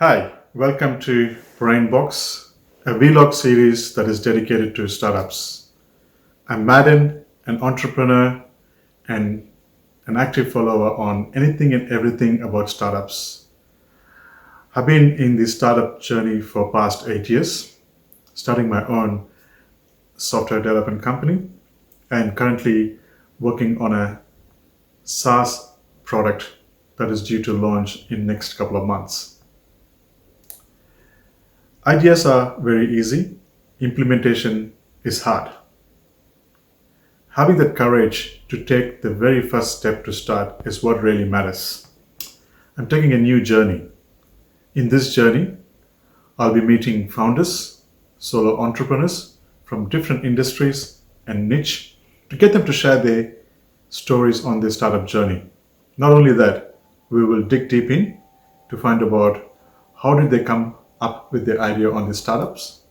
Hi, welcome to Brainbox, a vlog series that is dedicated to startups. I'm Madden, an entrepreneur and an active follower on anything and everything about startups. I've been in the startup journey for past 8 years, starting my own software development company and currently working on a SaaS product that is due to launch in next couple of months. Ideas are very easy, implementation is hard. Having that courage to take the very first step to start is what really matters. I'm taking a new journey. In this journey, I'll be meeting founders, solo entrepreneurs from different industries and niche to get them to share their stories on their startup journey. Not only that, we will dig deep in to find about how did they come up with the idea on the startups,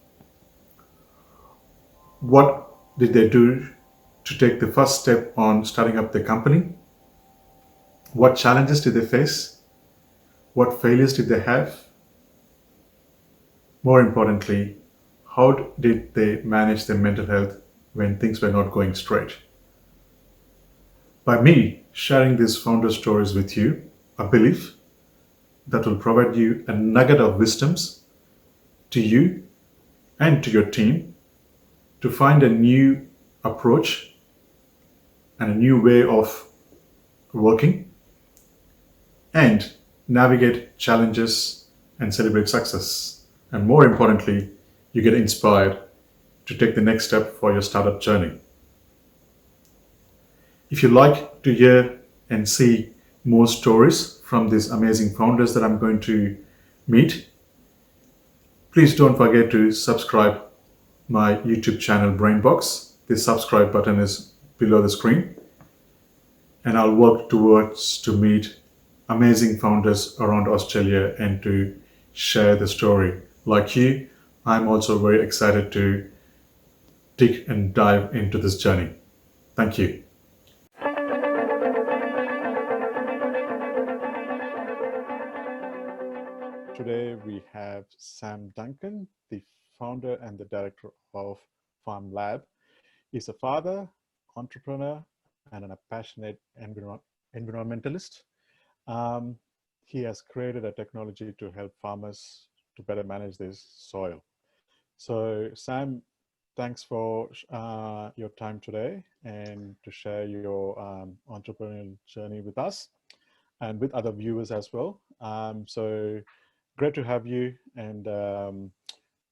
what did they do to take the first step on starting up the company, what challenges did they face, what failures did they have, more importantly, how did they manage their mental health when things were not going straight. By me sharing these founder stories with you, I believe that will provide you a nugget of wisdoms to you and to your team to find a new approach and a new way of working and navigate challenges and celebrate success. And more importantly, you get inspired to take the next step for your startup journey. If you like to hear and see more stories from these amazing founders that I'm going to meet, please don't forget to subscribe my YouTube channel Brainbox. The subscribe button is below the screen, and I'll work towards to meet amazing founders around Australia and to share the story. Like you, I'm also very excited to dig and dive into this journey. Thank you. Today we have Sam Duncan, the founder and the director of FarmLab. He's a father, entrepreneur, and a passionate environmentalist. Um, he has created a technology to help farmers to better manage their soil. So, Sam, thanks for your time today and to share your entrepreneurial journey with us and with other viewers as well. So, great to have you, and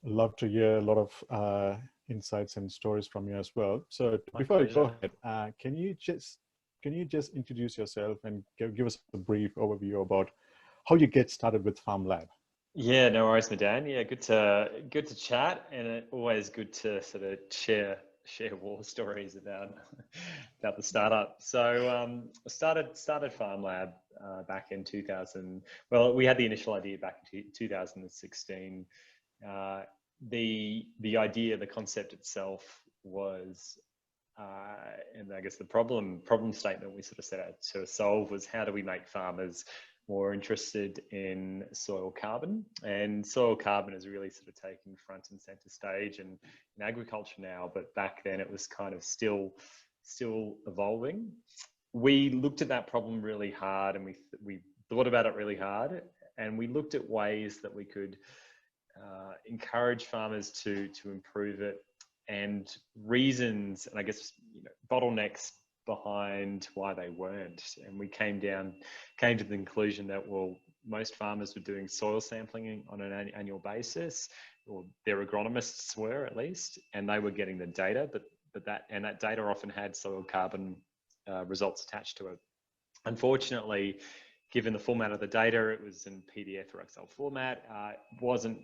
love to hear a lot of insights and stories from you as well. So, My before I go pleasure. ahead, can you just introduce yourself and give us a brief overview about how you get started with FarmLab? Yeah, no worries, Madan. Yeah, good to chat, and always good to sort of share war stories about about the startup. So I started FarmLab back in 2000. Well, we had the initial idea back in 2016. Uh, the idea, the concept itself was, and I guess the problem statement we sort of set out to solve was how do we make farmers more interested in soil carbon, and soil carbon is really sort of taking front and center stage in agriculture now, but back then it was kind of still evolving. We looked at that problem really hard, and we thought about it really hard, and we looked at ways that we could encourage farmers to improve it, and reasons, and I guess bottlenecks behind why they weren't. And we came to the conclusion that, well, most farmers were doing soil sampling on an annual basis, or their agronomists were at least, and they were getting the data, but that data often had soil carbon results attached to it. Unfortunately, given the format of the data, it was in PDF or Excel format. It wasn't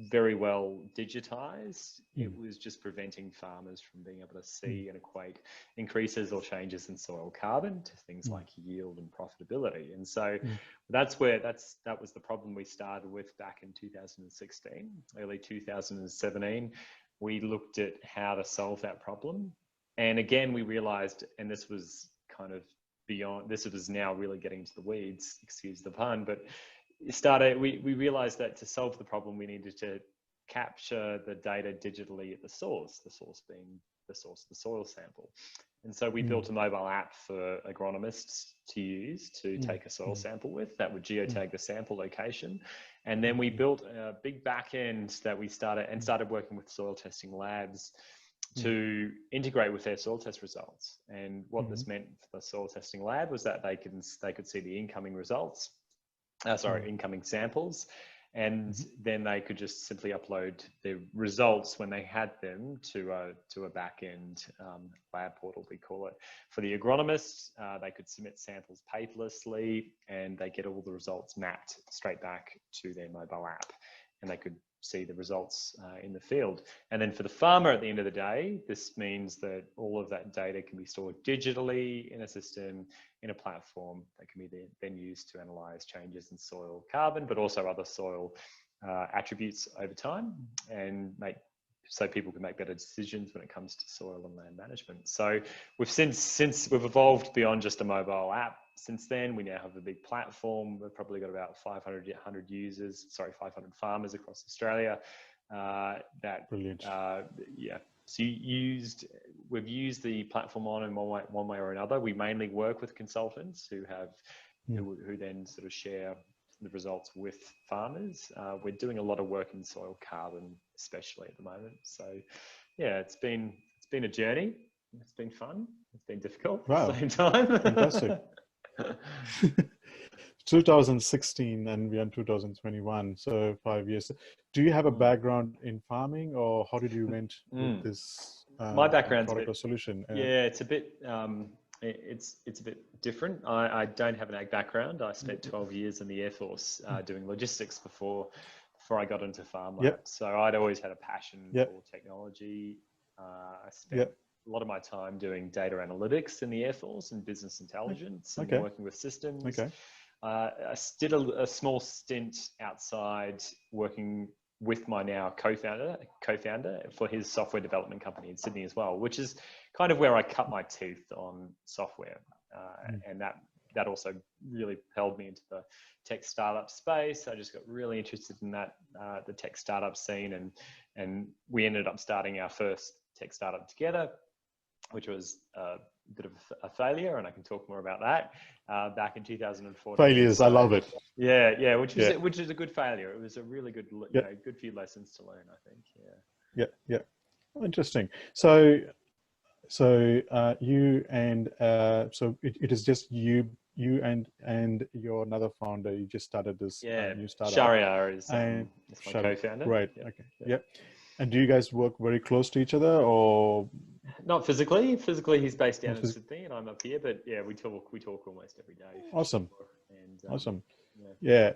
very well digitized. It Mm, was just preventing farmers from being able to mm, see and equate increases or changes in soil carbon to things mm, like yield and profitability. And so mm, that was the problem we started with back in 2016, early 2017. We looked at how to solve that problem. And again, we realized, and this was kind of beyond, this was now really getting into the weeds, excuse the pun, but we realized that to solve the problem, we needed to capture the data digitally at the source being the source of the soil sample. And so we built a mobile app for agronomists to use to take a soil sample with that would geotag the sample location. And then we built a big back end that we started working with soil testing labs to integrate with their soil test results. And what this meant for the soil testing lab was that they could see the incoming results, incoming samples, and then they could just simply upload the results when they had them to a back-end lab portal, we call it. For the agronomists, they could submit samples paperlessly, and they get all the results mapped straight back to their mobile app, and they could see the results in the field. And then for the farmer at the end of the day, this means that all of that data can be stored digitally in a system, in a platform that can be then used to analyze changes in soil carbon, but also other soil attributes over time, and so people can make better decisions when it comes to soil and land management. So we've since we've evolved beyond just a mobile app. Since then, we now have a big platform. We've probably got about 500 farmers across Australia. Brilliant. So we've used the platform in one way or another. We mainly work with consultants who then sort of share the results with farmers. We're doing a lot of work in soil carbon, especially at the moment. So yeah, it's been a journey. It's been fun. It's been difficult at the same time. Fantastic. 2016 and we're in 2021, so 5 years. Do you have a background in farming, or how did you went with this my background's product or solution? It's a bit it's a bit different. I don't have an ag background. I spent 12 years in the Air Force doing logistics before I got into FarmLab. So I'd always had a passion for technology. I spent a lot of my time doing data analytics in the Air Force and business intelligence and working with systems. I did a small stint outside working with my now co-founder for his software development company in Sydney as well, which is kind of where I cut my teeth on software. And that also really propelled me into the tech startup space. I just got really interested in that, the tech startup scene, and we ended up starting our first tech startup together, which was a bit of a failure, and I can talk more about that. Back in 2014. Failures, I love it. Yeah, which is a good failure. It was a really good, good few lessons to learn, I think. Yeah. Interesting. So you and so it is just you and your another founder. You just started this new startup. Shahryar is my co-founder. Right. Okay. Yep. And do you guys work very close to each other, or? Not physically. Physically, he's based down in Sydney, and I'm up here. But yeah, we talk almost every day. Awesome. Sure. And, awesome. Yeah.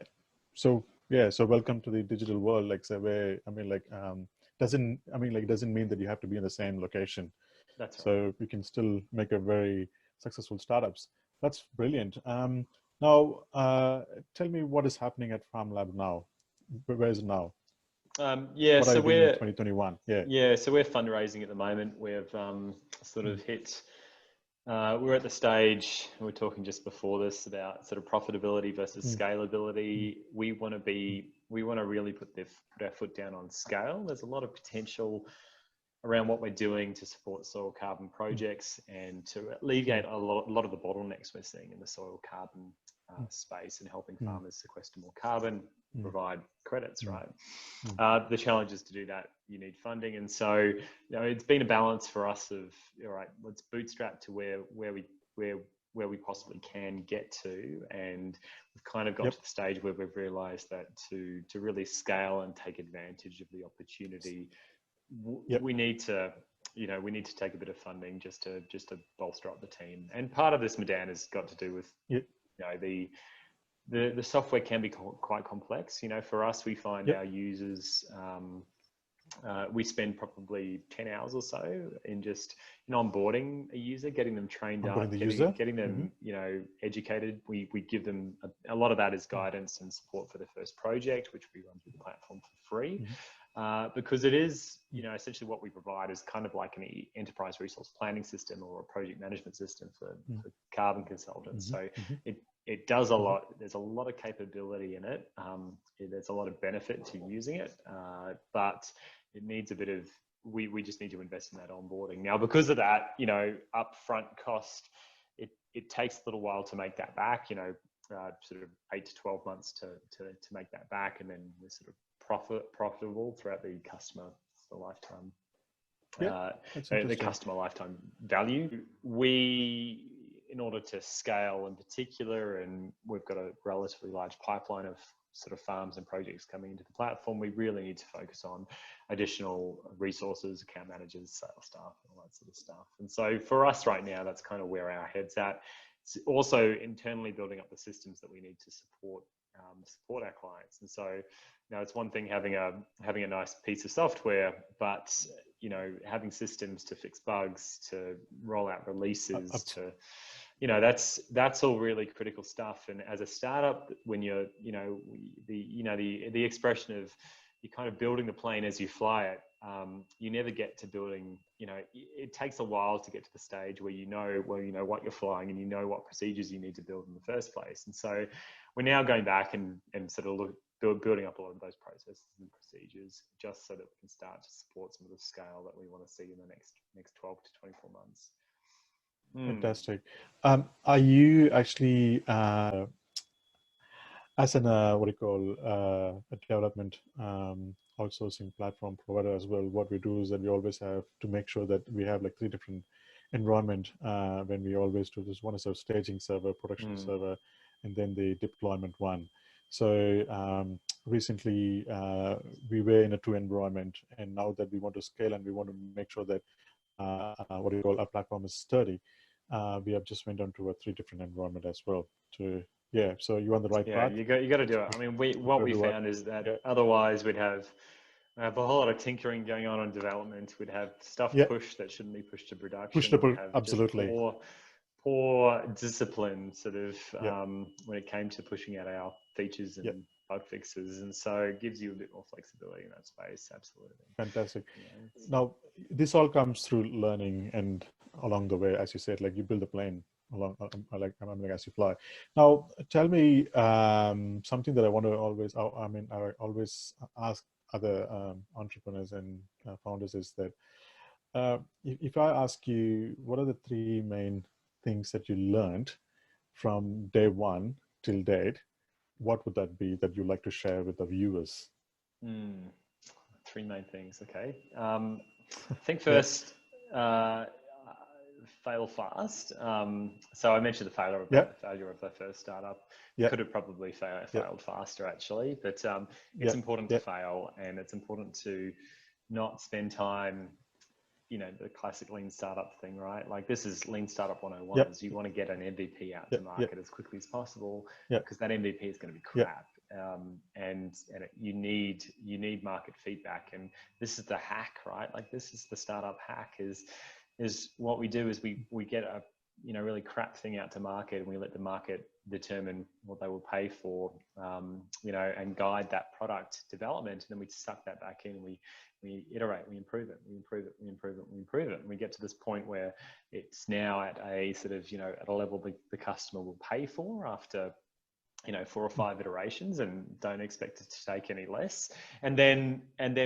So welcome to the digital world. Like, so where doesn't mean that you have to be in the same location. That's right. So we can still make a very successful startups. That's brilliant. Now, tell me what is happening at FarmLab now. Where is it now? So we're 2021. So we're fundraising at the moment. We've sort of hit. We're at the stage. We were talking just before this about sort of profitability versus scalability. We want to really put our foot down on scale. There's a lot of potential around what we're doing to support soil carbon projects and to alleviate a lot of the bottlenecks we're seeing in the soil carbon space, and helping farmers sequester more carbon, provide credits, right? The challenge is to do that, you need funding. And so, it's been a balance for us of, all right, let's bootstrap to where we possibly can get to. And we've kind of got to the stage where we've realized that to really scale and take advantage of the opportunity, we need to take a bit of funding just to bolster up the team. And part of this, Madan, has got to do with the software can be quite complex. For us, we find our users, we spend probably 10 hours or so in just onboarding a user, getting them trained up, getting them educated. We give them a lot of that is guidance and support for the first project, which we run through the platform for free. Because it is, essentially what we provide is kind of like an enterprise resource planning system or a project management system for carbon consultants. So it does a lot. There's a lot of capability in it. There's a lot of benefit to using it, but it needs a bit of, we just need to invest in that onboarding. Now, because of that, you know, upfront cost, it takes a little while to make that back, you know, sort of 8 to 12 months to make that back. And then we're sort of profitable throughout the customer, the lifetime, the customer lifetime value. We, in order to scale in particular, and we've got a relatively large pipeline of sort of farms and projects coming into the platform, we really need to focus on additional resources, account managers, sales staff, all that sort of stuff. And so for us right now, that's kind of where our head's at. It's also internally building up the systems that we need to support our clients. And so, you know, it's one thing having a nice piece of software, but, you know, having systems to fix bugs, to roll out releases, to, you know, that's all really critical stuff. And as a startup, when you're, you know, the expression of you're kind of building the plane as you fly it, you never get to building, you know, it takes a while to get to the stage where you know what you're flying and you know what procedures you need to build in the first place. And so we're now going back and sort of building up a lot of those processes and procedures, just so that we can start to support some of the scale that we want to see in the next 12 to 24 months. Fantastic. Are you actually, as an what do you call, a development outsourcing platform provider as well, what we do is that we always have to make sure that we have like 3 different environment when we always do this. One is our staging server, production server, and then the deployment one. So recently we were in a 2 environment, and now that we want to scale and we want to make sure that what do you call, our platform is sturdy, we have just went on to a 3 different environment as well. So you're on the right path. You got to do it. I mean, what we found is that otherwise we'd have a whole lot of tinkering going on in development. We'd have stuff pushed that shouldn't be pushed to production. Absolutely. Poor discipline sort of when it came to pushing out our features and bug fixes. And so it gives you a bit more flexibility in that space. Absolutely. Fantastic. Now, this all comes through learning and along the way, as you said, like you build a plane along, like as you fly. Now, tell me something that I want to always, I always ask other entrepreneurs and founders is that if I ask you, what are the 3 main things that you learned from day 1 till date, what would that be that you'd like to share with the viewers? 3 main things. Okay. I think first, fail fast. So I mentioned the failure of the first startup. Could have probably failed faster actually, but it's important to fail, and it's important to not spend time, you know, the classic lean startup thing, right? Like this is lean startup 101. You want to get an MVP out to market as quickly as possible, because that MVP is going to be crap. And you need market feedback, and this is the hack, right? Like this is the startup hack is what we do is we get a, you know, really crap thing out to market, and we let the market determine what they will pay for, you know, and guide that product development. And then we suck that back in, we iterate, we improve it, and we get to this point where it's now at a sort of, you know, at a level the customer will pay for after, you know, 4 or 5 iterations, and don't expect it to take any less. And then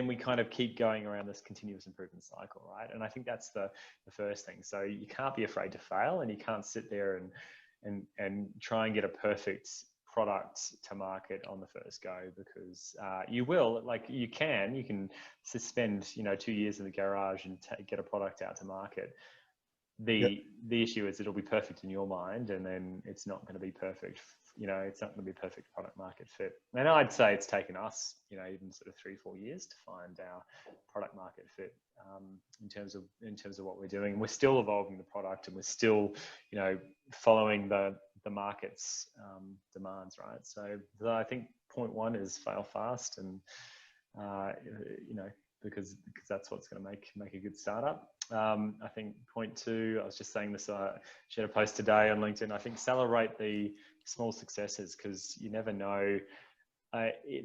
we kind of keep going around this continuous improvement cycle, right? And I think that's the first thing. So you can't be afraid to fail, and you can't sit there and try and get a perfect product to market on the first go, because you will, like you can spend, you know, 2 years in the garage and get a product out to market. The issue is it'll be perfect in your mind, and then it's not going to be perfect. You know, it's not going to be perfect product market fit. And I'd say it's taken us, you know, even sort of 3-4 years to find our product market fit in terms of what we're doing. We're still evolving the product, and we're still, you know, following the market's demands, right? So I think point 1 is fail fast, and you know, because that's what's going to make a good startup. I think point 2, I was just saying this, I shared a post today on LinkedIn. I think celebrate the small successes, because you never know.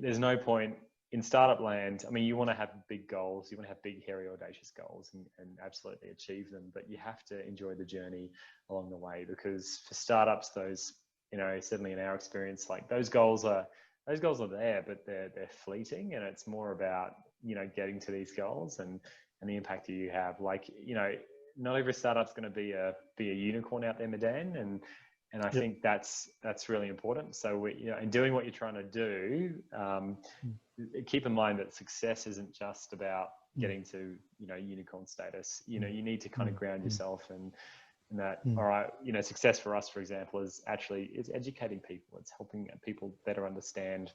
There's no point in startup land. I mean, you want to have big goals, you want to have big, hairy, audacious goals, and absolutely achieve them. But you have to enjoy the journey along the way, because for startups, those you know, certainly in our experience, like those goals are there, but they're fleeting, and it's more about, you know, getting to these goals and the impact that you have. Like, you know, not every startup's going to be a unicorn out there, Madan, and I think that's really important. So you know, in doing what you're trying to do, keep in mind that success isn't just about getting to, you know, unicorn status. You know, you need to kind of ground yourself and that, all right, you know, success for us, for example, is educating people. It's helping people better understand,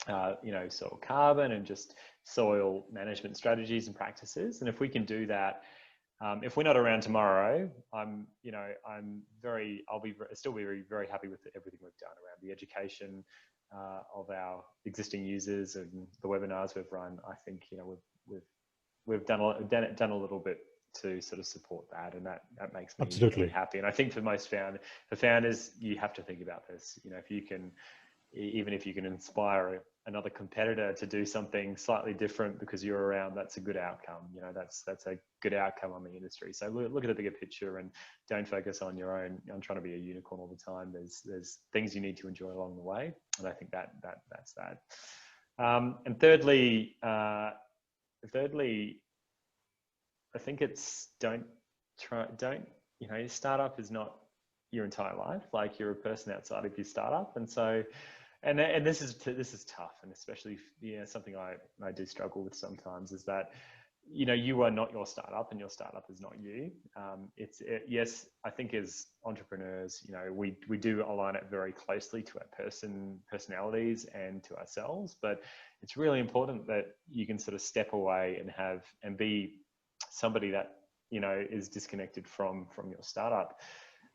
you know, soil carbon and just soil management strategies and practices. And if we can do that, if we're not around tomorrow, I'll still be very happy with everything we've done around the education of our existing users and the webinars we've run. I think, you know, we've done a little bit to sort of support that, and that makes me really happy. And I think for most founders, you have to think about this. You know, even if you can inspire another competitor to do something slightly different because you're around, that's a good outcome. You know, that's a good outcome on the industry. So look at the bigger picture and don't focus on your own, on trying to be a unicorn all the time. There's things you need to enjoy along the way, and I think that's that. And thirdly, I think it's don't, you know, your startup is not your entire life. Like, you're a person outside of your startup. And so, and this is tough. And especially, you know, something I do struggle with sometimes is that, you know, you are not your startup and your startup is not you. Yes, I think as entrepreneurs, you know, we do align it very closely to our personalities and to ourselves, but it's really important that you can sort of step away and be somebody that, you know, is disconnected from your startup.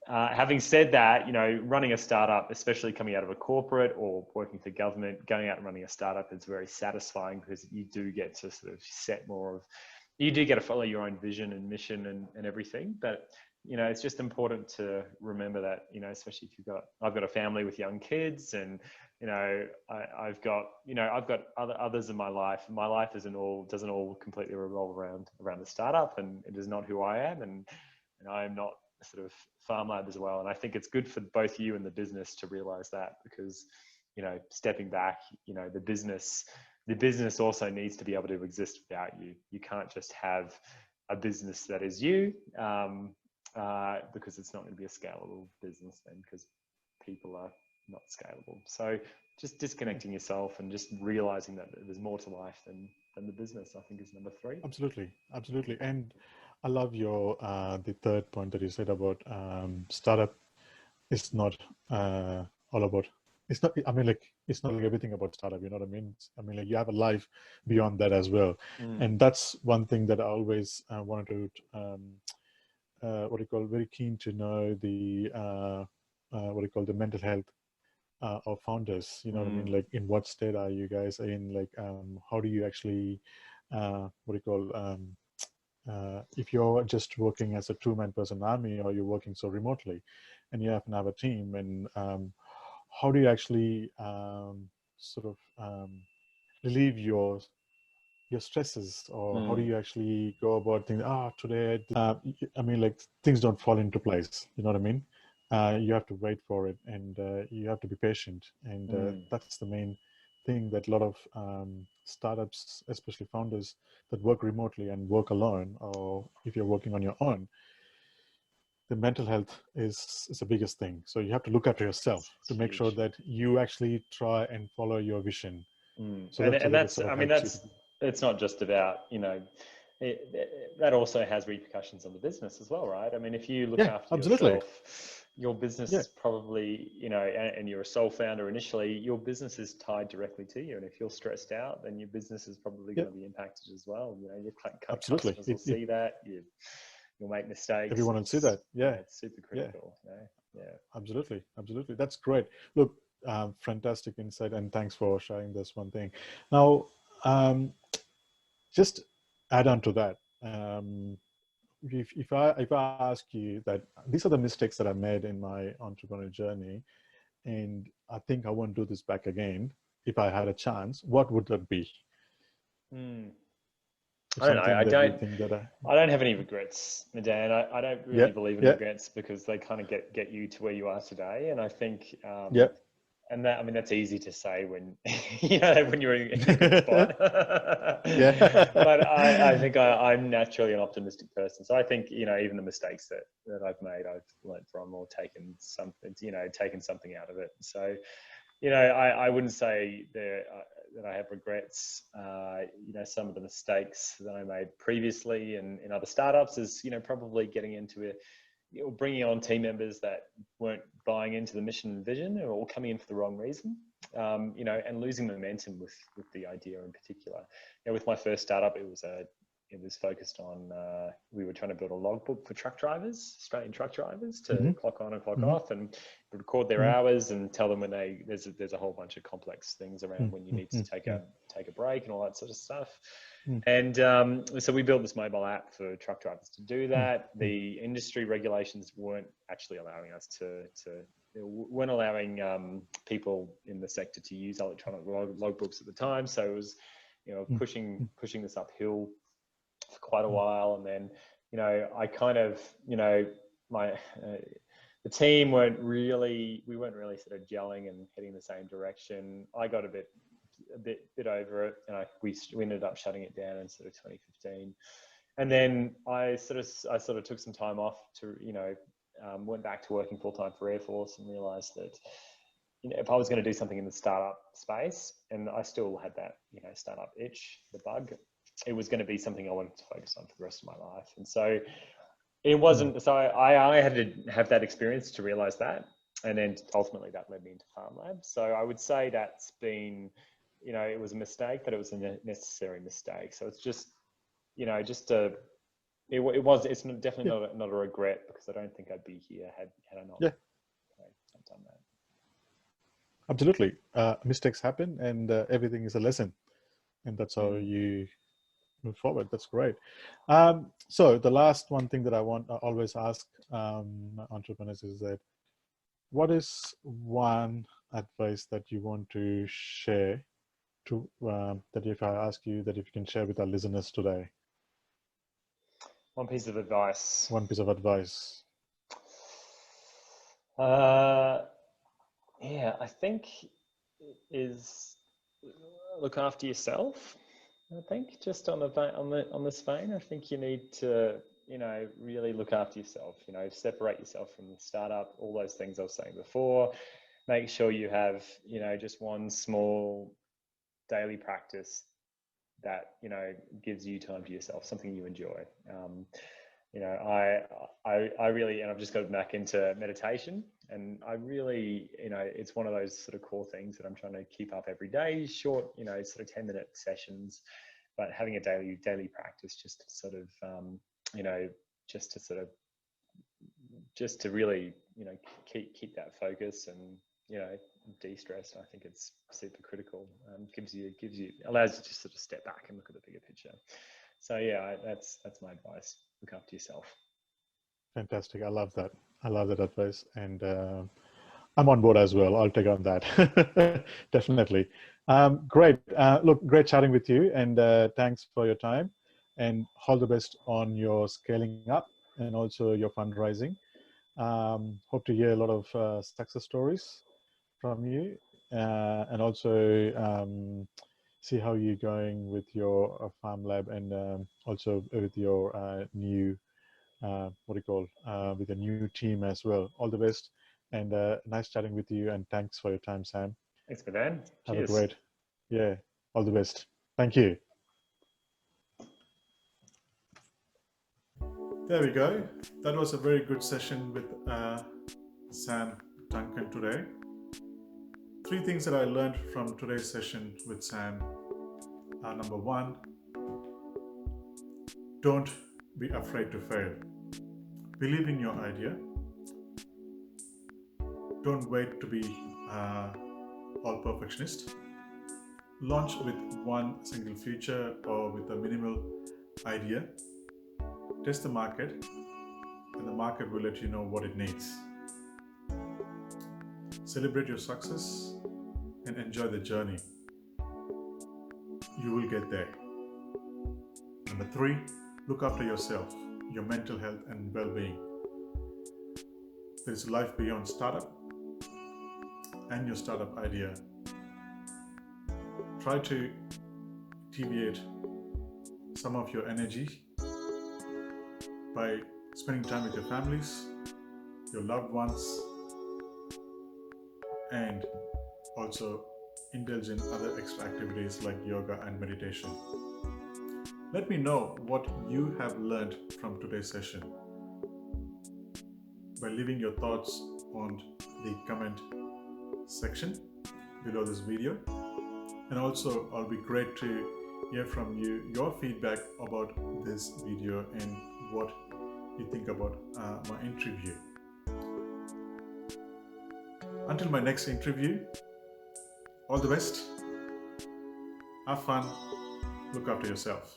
Having said that, you know, running a startup, especially coming out of a corporate or working for government, going out and running a startup is very satisfying because you do get to sort of you do get to follow your own vision and mission and everything. But, you know, it's just important to remember that, you know, especially if I've got a family with young kids, and, you know, I've got others in my life. My life doesn't all completely revolve around the startup, and it is not who I am, and I am not sort of FarmLab as well. And I think it's good for both you and the business to realize that, because, you know, stepping back, you know, the business also needs to be able to exist without you. You can't just have a business that is you, because it's not going to be a scalable business then, because people are not scalable. So just disconnecting yourself and just realizing that there's more to life than the business, I think, is number 3. Absolutely. And I love your the third point that you said about startup is not all about. It's not. I mean, like, it's not like everything about startup. You know what I mean? I mean, like, you have a life beyond that as well, and that's one thing that I always wanted to very keen to know the the mental health of founders. You know what I mean? Like, in what state are you guys in? Like, how do you actually if you're just working as a 2-man person army, or you're working so remotely and you have to have a team, and how do you actually relieve your stresses, or how do you actually go about things? Today, I mean, like, things don't fall into place. You know what I mean? You have to wait for it, and you have to be patient, and that's the main thing that a lot of startups, especially founders that work remotely and work alone, or if you're working on your own, the mental health is the biggest thing. So you have to look after yourself to make sure that you actually try and follow your vision. So it's not just about, you know, that also has repercussions on the business as well, right? I mean, if you look after yourself, your business is probably, you know, and you're a sole founder initially, your business is tied directly to you. And if you're stressed out, then your business is probably going to be impacted as well. You know, your customers will see that. You'll make mistakes. Everyone will see that. It's super critical. Yeah. Absolutely. That's great. Look, fantastic insight, and thanks for sharing this one thing. Now, just add on to that. If I ask you that these are the mistakes that I made in my entrepreneurial journey, and I think I won't do this back again if I had a chance, what would that be? Or I don't know. something that you think that I don't have any regrets, Madan. I don't yeah, really believe in yeah, regrets because they kind of get you to where you are today. And I think, yeah. and that, I mean, that's easy to say when, when you're in a good spot. Yeah. But I think I'm naturally an optimistic person. So I think, even the mistakes that I've made, I've learned from or taken something out of it. So, I wouldn't say that I have regrets. Some of the mistakes that I made previously and in other startups is, probably getting into it, bringing on team members that weren't buying into the mission and vision or coming in for the wrong reason, and losing momentum with the idea in particular. With my first startup, it was focused on, we were trying to build a logbook for truck drivers, Australian truck drivers, to Mm-hmm. clock on and clock Mm-hmm. off and record their Mm-hmm. hours and tell them when there's a whole bunch of complex things around when you need to take a break and all that sort of stuff. And so we built this mobile app for truck drivers to do that. The industry regulations weren't actually allowing us weren't allowing people in the sector to use electronic logbooks at the time. So it was, pushing this uphill for quite a while. And then, I kind of, the team we weren't really sort of gelling and heading the same direction. I got a bit over it, and we ended up shutting it down in sort of 2015. And then I sort of took some time off to, went back to working full time for Air Force and realized that, if I was going to do something in the startup space, and I still had that, startup itch, the bug, it was going to be something I wanted to focus on for the rest of my life. And so it wasn't, so I had to have that experience to realize that. And then ultimately that led me into FarmLab. So I would say that's been, it was a mistake, but it was a necessary mistake. So it's just, it's definitely not a regret, because I don't think I'd be here had I not done that. Absolutely. Mistakes happen, and everything is a lesson, and that's how you move forward. That's great. So the last one thing that I always ask entrepreneurs is that, what is one advice that you want to share to that if I ask you that if you can share with our listeners today? One piece of advice. One piece of advice. Yeah, I think is look after yourself. I think just on this vein, I think you need to, really look after yourself. Separate yourself from the startup. All those things I was saying before. Make sure you have, just one small daily practice that, gives you time to yourself, something you enjoy. I really, and I've just got back into meditation, and I really, it's one of those sort of core things that I'm trying to keep up every day, short, sort of 10-minute sessions, but having a daily practice just to sort of, just to really, keep that focus and, de-stress. I think it's super critical. Allows you to sort of step back and look at the bigger picture. So yeah, that's my advice. Look after yourself. Fantastic. I love that. I love that advice, and I'm on board as well. I'll take on that. Definitely. Great. Look, great chatting with you, and thanks for your time, and all the best on your scaling up and also your fundraising. Hope to hear a lot of success stories from you, and also see how you're going with your FarmLab, and also with your new with a new team as well. All the best, and nice chatting with you, and thanks for your time, Sam. Thanks, Madan. Have a Cheers. great, all the best. Thank you. There we go. That was a very good session with Sam Duncan today. 3 things that I learned from today's session with Sam are: number 1, don't be afraid to fail. Believe in your idea. Don't wait to be all perfectionist. Launch with one single feature or with a minimal idea. Test the market, and the market will let you know what it needs. Celebrate your success and enjoy the journey. You will get there. Number Number 3, look after yourself, your mental health and well-being. There is life beyond startup and your startup idea. Try to deviate some of your energy by spending time with your families, your loved ones, and also indulge in other extra activities like yoga and meditation. Let me know what you have learned from today's session by leaving your thoughts on the comment section below this video. And also, I'll be great to hear from you, your feedback about this video and what you think about my interview. Until my next interview, all the best, have fun, look after yourself.